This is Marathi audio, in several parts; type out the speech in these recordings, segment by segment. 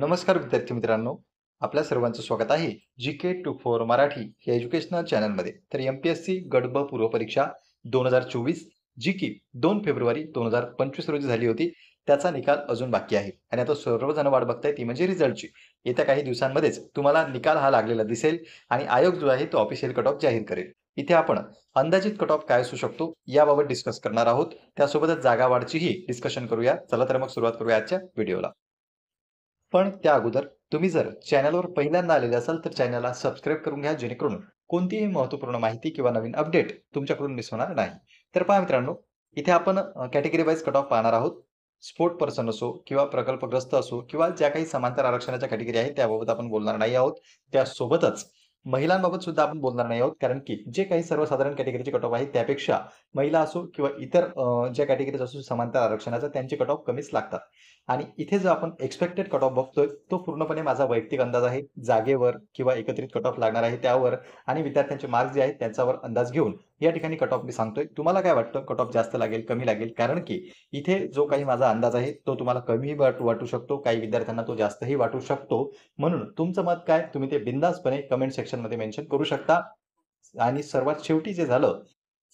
नमस्कार विद्यार्थी मित्रांनो, आपल्या सर्वांचं स्वागत आहे GK24 मराठी या एज्युकेशनल चॅनलमध्ये. तर MPSC गट ब पूर्व परीक्षा 2024 जी की 2 फेब्रुवारी 2025 रोजी झाली होती. त्याचा निकाल अजून बाकी आहे आणि आता सर्वजण वाट बघताय ती म्हणजे रिझल्टची. येत्या काही दिवसांमध्येच तुम्हाला निकाल हा लागलेला दिसेल आणि आयोग जो आहे तो ऑफिशियल कट ऑफ जाहीर करेल. इथे आपण अंदाजित कट ऑफ काय असू शकतो याबाबत डिस्कस करणार आहोत. त्यासोबतच जागा वाढचीही डिस्कशन करूया. चला तर मग सुरुवात करूया आजच्या व्हिडिओला. पण त्या अगोदर तुम्ही जर चॅनलवर पहिल्यांदा आलेले असाल तर चॅनलला सबस्क्राईब करून घ्या, जेणेकरून कोणतीही महत्त्वपूर्ण माहिती किंवा नवीन अपडेट तुमच्याकडून मिस होणार नाही. तर पहा मित्रांनो, इथे आपण कॅटेगरी वाईज कट ऑफ पाहणार आहोत. स्पोर्ट पर्सन असो किंवा प्रकल्पग्रस्त असो किंवा ज्या काही समांतर आरक्षणाच्या कॅटेगरी आहेत त्याबाबत आपण बोलणार नाही आहोत. त्यासोबतच महिलांबाबत सुद्धा आपण बोलणार नाही आहोत, कारण की जे काही सर्वसाधारण कॅटेगरीचे कट ऑफ आहेत त्यापेक्षा महिला असो किंवा इतर ज्या कॅटेगरीज असो समांतर आरक्षणाचा त्यांचे कट ऑफ कमीच लागतात. आणि इथे जो आपण एक्सपेक्टेड कट ऑफ बघतोय तो पूर्णपणे माझा वैयक्तिक अंदाज आहे. जागेवर किंवा एकत्रित कट ऑफ लागणार आहे त्यावर आणि विद्यार्थ्यांचे मार्क्स जे आहेत त्यांच्यावर अंदाज घेऊन या ठिकाणी कट ऑफ मी सांगतोय. तुम्हाला काय वाटतं कट ऑफ जास्त लागेल, कमी लागेल? कारण की इथे जो काही माझा अंदाज आहे तो तुम्हाला कमीही वाटू शकतो, काही विद्यार्थ्यांना तो जास्तही वाटू शकतो. म्हणून तुमचं मत काय तुम्ही ते बिनधास्तपणे कमेंट सेक्शनमध्ये मेन्शन करू शकता. आणि सर्वात शेवटी जे झालं,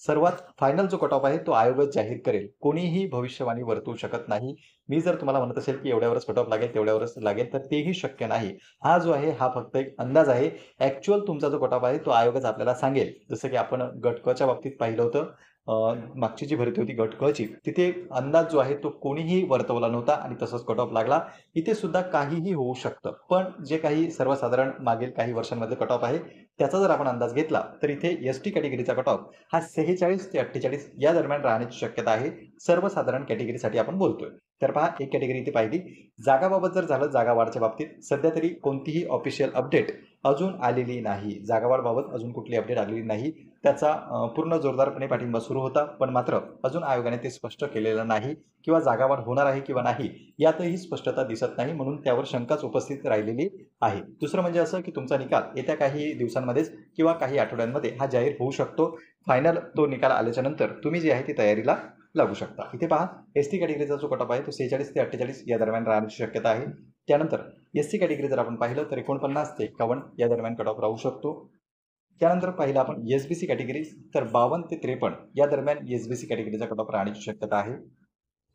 सर्वात फायनल जो कट ऑफ आहे तो आयोगच जाहीर करेल. कोणीही भविष्यवाणी वर्तवू शकत नाही. मी जर तुम्हाला म्हणत असेल की एवढ्यावरच कट ऑफ लागेल, तेवढ्यावरच लागेल, तर तेही शक्य नाही. हा जो आहे हा फक्त एक अंदाज आहे. ॲक्चुअल तुमचा जो कट ऑफ आहे तो आयोगच आपल्याला सांगेल. जसं की आपण गट क च्या बाबतीत पाहिलं होतं. मागची जी भरती होती गट क ची, तिथे अंदाज जो आहे तो कोणीही वर्तवला नव्हता आणि तसंच कट ऑफ लागला. इथे सुद्धा काहीही होऊ शकतं. पण जे काही सर्वसाधारण मागील काही वर्षांमधले कट ऑफ आहे त्याचा जर आपण अंदाज घेतला तर इथे एसटी कॅटेगरीचा कट ऑफ हा 46 ते 48 या दरम्यान राहण्याची शक्यता आहे. सर्वसाधारण कॅटेगरीसाठी आपण बोलतोय. तर पहा, एक कॅटेगरी इथे पाहिली. जागाबाबत जर झालं, जागा वाढच्या बाबतीत सध्या तरी कोणतीही ऑफिशियल अपडेट अजून आलेली नाही. जागा वाढबाबत अजून कुठली अपडेट आलेली नाही. त्याचा पूर्ण जोरदारपणे पाठिंबा सुरू होता, पण मात्र अजून आयोगाने ते स्पष्ट केलेलं नाही किंवा जागा वाढ होणार आहे किंवा नाही यातही स्पष्टता दिसत नाही, म्हणून त्यावर शंकाच उपस्थित राहिलेली आहे. दुसरं म्हणजे असं की तुमचा निकाल येत्या काही दिवसांमध्येच किंवा काही आठवड्यांमध्ये हा जाहीर होऊ शकतो. फायनल तो निकाल आल्याच्या नंतर तुम्ही जी आहे ती तयारीला लागू शकता. इथे पहा, एसटी कॅटेगरीचा जो कट ऑफ आहे तो 46 ते 48 या दरम्यान राहण्याची शक्यता आहे. त्यानंतर एससी कॅटेगरी जर आपण पाहिलं तर 49 ते 51 या दरम्यान कट ऑफ राहू शकतो. त्यानंतर पाहिलं आपण एसबीसी कॅटेगरी तर 52 ते 53 या दरम्यान एसबीसी कॅटेगरीचा कट ऑफ राहण्याची शक्यता आहे.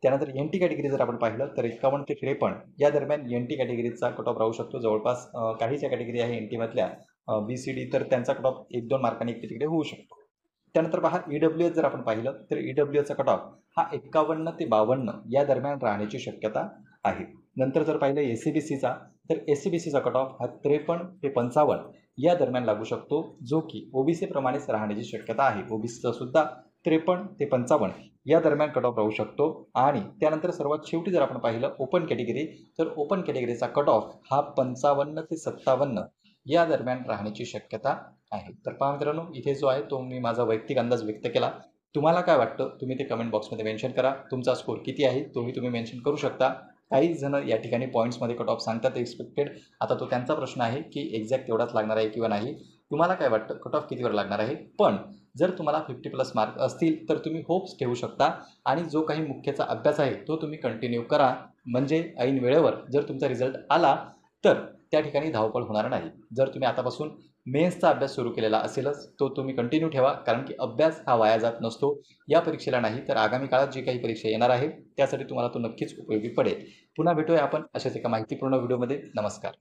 त्यानंतर एनटी कॅटेगरी जर आपण पाहिलं तर 51 ते 53 या दरम्यान एनटी कॅटेगरीचा कट ऑफ राहू शकतो. जवळपास काही ज्या कॅटेगरी आहे एनटी मधल्या BCD तर त्यांचा कट ऑफ 1-2 मार्कांनी इकडे तिकडे होऊ शकतो. त्यानंतर पहा, ईडब्ल्यूएस जर आपण पाहिलं तर ईडब्ल्यूएसचा कट ऑफ हा 51 ते 52 या दरम्यान राहण्याची शक्यता आहे. नंतर जर पाहिलं एससीबीसीचा तर एससीबीसीचा कट ऑफ हा 53 ते 55 या दरम्यान लागू शकतो, जो की ओबीसी प्रमाणेच राहण्याची शक्यता आहे. ओबीसीचा सुद्धा 53 ते 55 या दरम्यान कट ऑफ राहू शकतो. आणि त्यानंतर सर्वात शेवटी जर आपण पाहिलं ओपन कॅटेगरी तर ओपन कॅटेगरीचा कट ऑफ हा 55 ते 57 या दरम्यान राहण्याची शक्यता आहे. तर पहा मित्रांनो, इथे जो आहे तो मी माझा वैयक्तिक अंदाज व्यक्त केला. तुम्हाला काय वाटतं तुम्ही ते कमेंट बॉक्समध्ये मेन्शन करा. तुमचा स्कोर किती आहे तोही तुम्ही मेन्शन करू शकता. काही जण या ठिकाणी पॉईंट्समध्ये कट ऑफ सांगतात एक्सपेक्टेड. आता तो त्यांचा प्रश्न आहे की एक्झॅक्ट तेवढाच लागणार आहे किंवा नाही. तुम्हाला काय वाटतं कट ऑफ कितीवर लागणार आहे? पण जर तुम्हाला 50+ मार्क असतील तर तुम्ही होप्स ठेवू शकता आणि जो काही मुख्यचा अभ्यास आहे तो तुम्ही कंटिन्यू करा. म्हणजे ऐन वेळेवर जर तुमचा रिझल्ट आला तर त्या ठिकाणी धावपळ होणार नाही. जर तुम्ही आतापासून मेन्सचा अभ्यास सुरू केलेला असेलच तो तुम्ही कंटिन्यू ठेवा, कारण की अभ्यास हा वाया जात नसतो. या परीक्षेला नाही तर आगामी काळात जी काही परीक्षा येणार आहे त्यासाठी तुम्हाला तो नक्कीच उपयोगी पडेल. पुन्हा भेटूया आपण अशाच एका माहितीपूर्ण व्हिडिओमध्ये. नमस्कार.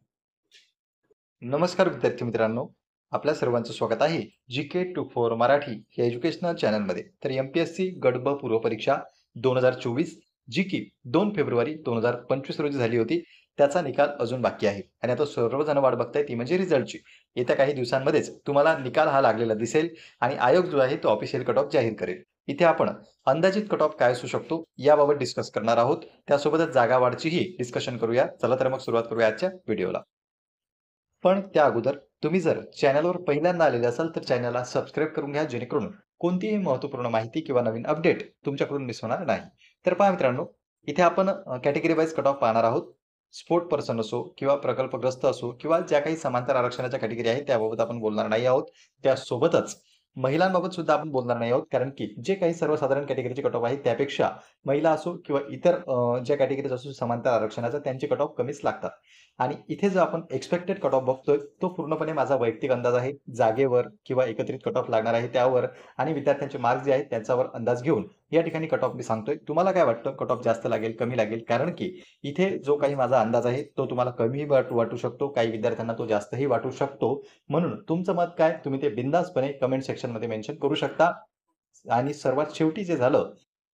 नमस्कार विद्यार्थी मित्रांनो, आपल्या सर्वांचं स्वागत आहे GK24 मराठी या एज्युकेशनल चॅनलमध्ये. तर MPSC गट ब पूर्व परीक्षा 2024 जी की 2 फेब्रुवारी 2025 रोजी झाली होती. त्याचा निकाल अजून बाकी आहे आणि आता सर्वजण वाट बघताय ती म्हणजे रिझल्टची. येत्या काही दिवसांमध्येच तुम्हाला निकाल हा लागलेला दिसेल आणि आयोग जो आहे तो ऑफिशियल कट ऑफ जाहीर करेल. इथे आपण अंदाजित कट ऑफ काय असू शकतो याबाबत डिस्कस करणार आहोत. त्यासोबतच जागा वाढचीही डिस्कशन करूया. चला तर मग सुरुवात करूया आजच्या व्हिडिओला. पण त्या अगोदर तुम्ही जर चॅनलवर पहिल्यांदा आलेले असाल तर चॅनलला सबस्क्राईब करून घ्या, जेणेकरून कोणतीही महत्त्वपूर्ण माहिती किंवा नवीन अपडेट तुमच्याकडून मिस होणार नाही. तर पहा मित्रांनो, इथे आपण कॅटेगरी वाईज कट ऑफ पाहणार आहोत. स्पोर्ट पर्सन असो किंवा प्रकल्पग्रस्त असो किंवा ज्या काही समांतर आरक्षणाच्या कॅटेगरी आहेत त्याबाबत आपण बोलणार नाही आहोत. त्यासोबतच महिलांबाबत सुद्धा आपण बोलणार नाही आहोत, कारण की जे काही सर्वसाधारण कॅटेगरीचे कट ऑफ आहेत त्यापेक्षा महिला असो किंवा इतर ज्या कॅटेगरीज असो समांतर आरक्षणाचा त्यांचे कट ऑफ कमीच लागतात. आणि इथे जो आपण एक्स्पेक्टेड कट ऑफ बघतोय, तो पूर्णपणे माझा वैयक्तिक अंदाज आहे. जागेवर किंवा एकत्रित कट ऑफ लागणार आहे त्यावर आणि विद्यार्थ्यांचे मार्क्स जे आहेत त्यांच्यावर अंदाज घेऊन या ठिकाणी कट ऑफ मी सांगतोय. तुम्हाला काय वाटतं कट ऑफ जास्त लागेल, कमी लागेल? कारण की इथे जो काही माझा अंदाज आहे तो तुम्हाला कमीही वाटू शकतो, काही विद्यार्थ्यांना तो जास्तही वाटू शकतो. म्हणून तुमचं मत काय? तुम्ही ते बिनधास्तपणे कमेंट सेक्शनमध्ये मेन्शन करू शकता. आणि सर्वात शेवटी जे झालं,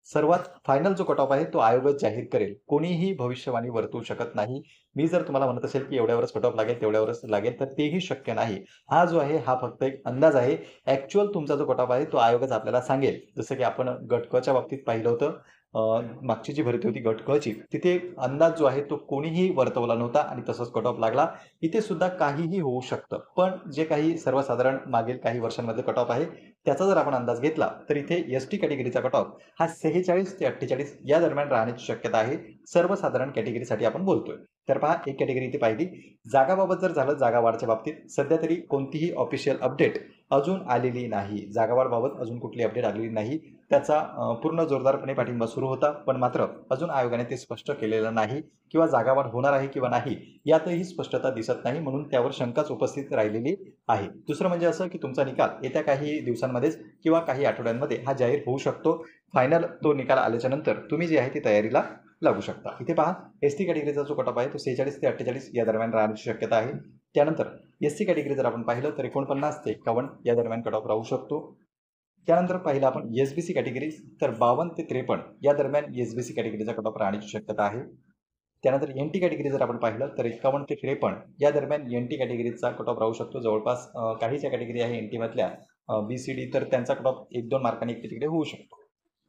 सर्वात फायनल जो कट ऑफ आहे तो आयोगच जाहीर करेल. कोणीही भविष्यवाणी वर्तवू शकत नाही. मी जर तुम्हाला म्हणत असेल की एवढ्यावरच कट ऑफ लागेल, तेवढ्यावरच लागेल, तर तेही शक्य नाही. हा जो आहे हा फक्त एक अंदाज आहे. ॲक्चुअल तुमचा जो कट ऑफ आहे तो आयोगच आपल्याला सांगेल. जसं की आपण गट क च्या बाबतीत पाहिलं होतं. अ, मागची जी भरती होती गट क ची, तिथे अंदाज जो आहे तो कोणीही वर्तवला नव्हता आणि तसंच कट ऑफ लागला. इथे सुद्धा काहीही होऊ शकतं. पण जे काही सर्वसाधारण मागील काही वर्षांमध्ये कट ऑफ आहे, त्याचा जर आपण अंदाज घेतला, तर इथे एस-टी कॅटेगरीचा कट ऑफ हा 46 ते 48 या दरम्यान राहण्याची शक्यता आहे. सर्वसाधारण कॅटेगरीसाठी आपण बोलतोय. तर पहा एक कॅटेगरी इथे पाहिली. जागाबाबत जर झालं, जागा वाढच्या बाबतीत सध्या तरी कोणतीही ऑफिशियल अपडेट अजून आलेली नाही. जागावाढबाबत अजून कुठली अपडेट आलेली नाही. त्याचा पूर्ण जोरदारपणे पाठिंबा सुरू होता. पण मात्र अजून आयोगाने ते स्पष्ट केलेलं नाही किंवा जागावाढ होणार आहे किंवा नाही, यातही स्पष्टता दिसत नाही. म्हणून त्यावर शंकाच उपस्थित राहिलेली आहे. दुसरं म्हणजे असं की तुमचा निकाल येत्या काही दिवसांमध्येच किंवा काही आठवड्यांमध्ये हा जाहीर होऊ शकतो. फायनल तो निकाल आल्याच्या नंतर तुम्ही जी आहे ती तयारीला लागू शकता. इथे पहा एस-टी कॅटेगरीचा जो कट ऑफ आहे तो 46 ते 48 या दरम्यान राहण्याची शक्यता आहे. त्यानंतर एस-सी कॅटेगरी जर आपण पाहिलं तर 49 ते 51 या दरम्यान कट ऑफ राहू शकतो. त्यानंतर पाहिलं आपण एस-बी-सी कॅटेगरी तर 52 ते 53 या दरम्यान एस-बी-सी कॅटेगरीचा कट ऑफ राहण्याची शक्यता आहे. त्यानंतर एन-टी कॅटेगरी जर आपण पाहिलं तर 51 ते 53 या दरम्यान एन-टी कॅटेगरीचा कट ऑफ राहू शकतो. जवळपास काही ज्या कॅटेगरी आहे एन-टीमधल्या बी-सी-डी तर त्यांचा कट ऑफ 1-2 मार्कांनी इकडे तिकडे होऊ शकतो.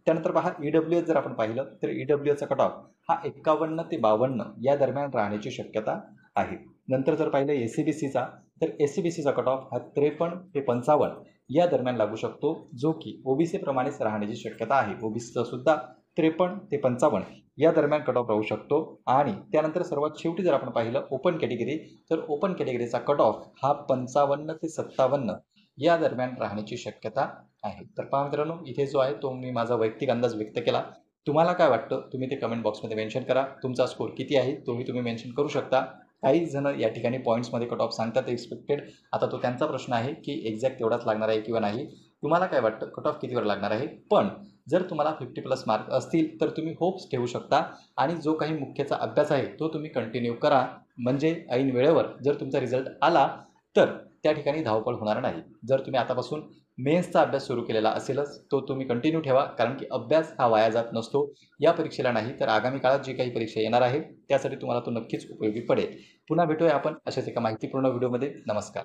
त्यानंतर पहा ई-डब्ल्यू-एस जर आपण पाहिलं तर ई-डब्ल्यू-एसचा कट ऑफ हा 51 ते 52 या दरम्यान राहण्याची शक्यता आहे. नंतर जर पाहिलं एस-सी-बी-सीचा तर एस-सी-बी-सीचा कट ऑफ हा 53 ते 55 या दरम्यान लागू शकतो, जो की ओबीसी प्रमाणेच राहण्याची शक्यता आहे. ओबीसीचा सुद्धा 53 ते 55 या दरम्यान कट ऑफ राहू शकतो. आणि त्यानंतर सर्वात शेवटी जर आपण पाहिलं ओपन कॅटेगरी तर ओपन कॅटेगरीचा कट ऑफ हा 55 ते 57 या दरम्यान राहण्याची शक्यता आहे. तर पहा मित्रांनो, इथे जो आहे तो मी माझा वैयक्तिक अंदाज व्यक्त केला. तुम्हाला काय वाटतं? तुम्ही ते कमेंट बॉक्समध्ये मेन्शन करा. तुमचा स्कोर किती आहे तोही तुम्ही मेन्शन करू शकता. काही जण या ठिकाणी पॉईंट्समध्ये कट ऑफ सांगतात एक्सपेक्टेड. आता तो त्यांचा प्रश्न आहे की एक्झॅक्ट तेवढाच लागणार आहे किंवा नाही. तुम्हाला काय वाटतं कट ऑफ कितीवर लागणार आहे? पण जर तुम्हाला 50+ मार्क असतील तर तुम्ही होप्स ठेवू शकता आणि जो काही मुख्यचा अभ्यास आहे तो तुम्ही कंटिन्यू करा. म्हणजे ऐन वेळेवर जर तुमचा रिझल्ट आला तर त्या ठिकाणी धावपळ होणार नाही. जर तुम्ही आतापासून मेन्सचा अभ्यास सुरू केलेला असेलच तो तुम्ही कंटिन्यू ठेवा. कारण की अभ्यास हा वाया जात नसतो. या परीक्षेला नाही तर आगामी काळात जी काही परीक्षा येणार आहे त्यासाठी तुम्हाला तो नक्कीच उपयोगी पडेल. पुन्हा भेटूया आपण अशाच एका माहितीपूर्ण व्हिडिओमध्ये. नमस्कार.